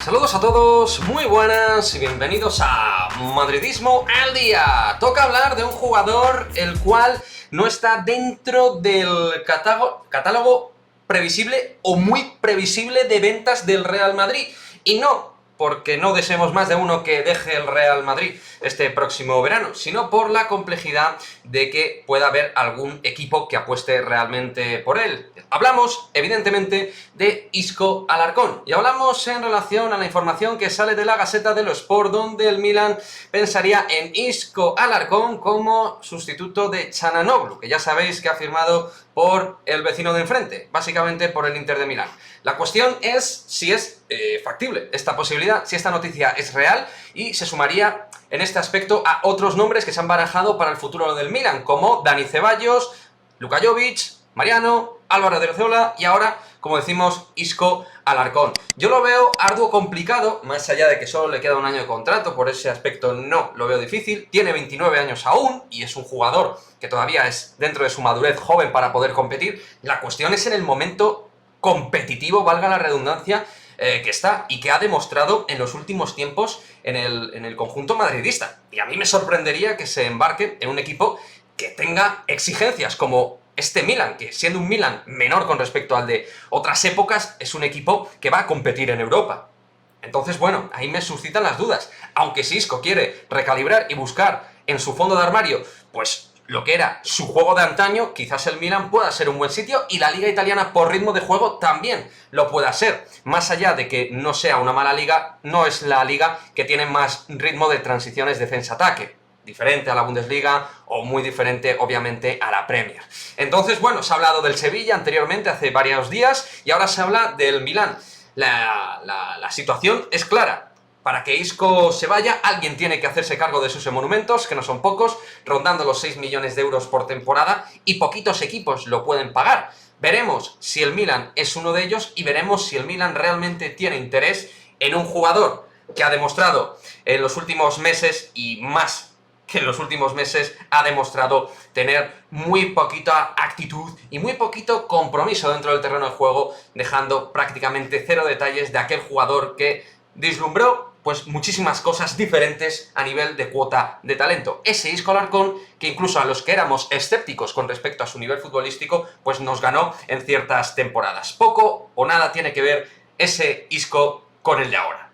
Saludos a todos, muy buenas y bienvenidos a Madridismo al Día. Toca hablar de un jugador el cual no está dentro del catálogo previsible o muy previsible de ventas del Real Madrid. Y no porque no deseemos más de uno que deje el Real Madrid este próximo verano, sino por la complejidad de que pueda haber algún equipo que apueste realmente por él. Hablamos, evidentemente, de Isco Alarcón, y hablamos en relación a la información que sale de la Gaceta dello Sport, donde el Milan pensaría en Isco Alarcón como sustituto de Çalhanoğlu, que ya sabéis que ha firmado por el vecino de enfrente, básicamente por el Inter de Milán. La cuestión es si es factible esta posibilidad, si esta noticia es real, y se sumaría en este aspecto a otros nombres que se han barajado para el futuro del Milan, como Dani Ceballos, Luka Jovic, Mariano, Álvaro de Orzola y ahora, como decimos, Isco Alarcón. Yo lo veo arduo, complicado, más allá de que solo le queda un año de contrato, por ese aspecto no lo veo difícil. Tiene 29 años aún y es un jugador que todavía es, dentro de su madurez, joven para poder competir. La cuestión es en el momento competitivo, valga la redundancia, que está y que ha demostrado en los últimos tiempos en el conjunto madridista. Y a mí me sorprendería que se embarque en un equipo que tenga exigencias como este Milan, que siendo un Milan menor con respecto al de otras épocas, es un equipo que va a competir en Europa. Entonces, bueno, ahí me suscitan las dudas. Aunque si Isco quiere recalibrar y buscar en su fondo de armario, pues lo que era su juego de antaño, quizás el Milan pueda ser un buen sitio y la liga italiana por ritmo de juego también lo pueda ser. Más allá de que no sea una mala liga, no es la liga que tiene más ritmo de transiciones defensa-ataque. Diferente a la Bundesliga o muy diferente, obviamente, a la Premier. Entonces, bueno, se ha hablado del Sevilla anteriormente, hace varios días, y ahora se habla del Milán. La situación es clara. Para que Isco se vaya, alguien tiene que hacerse cargo de sus emolumentos, que no son pocos, rondando los 6 millones de euros por temporada, y poquitos equipos lo pueden pagar. Veremos si el Milan es uno de ellos y veremos si el Milan realmente tiene interés en un jugador que ha demostrado en los últimos meses, y más que en los últimos meses, ha demostrado tener muy poquita actitud y muy poquito compromiso dentro del terreno de juego, dejando prácticamente cero detalles de aquel jugador que vislumbró pues muchísimas cosas diferentes a nivel de cuota de talento. Ese Isco Alarcón, que incluso a los que éramos escépticos con respecto a su nivel futbolístico, pues nos ganó en ciertas temporadas. Poco o nada tiene que ver ese Isco con el de ahora.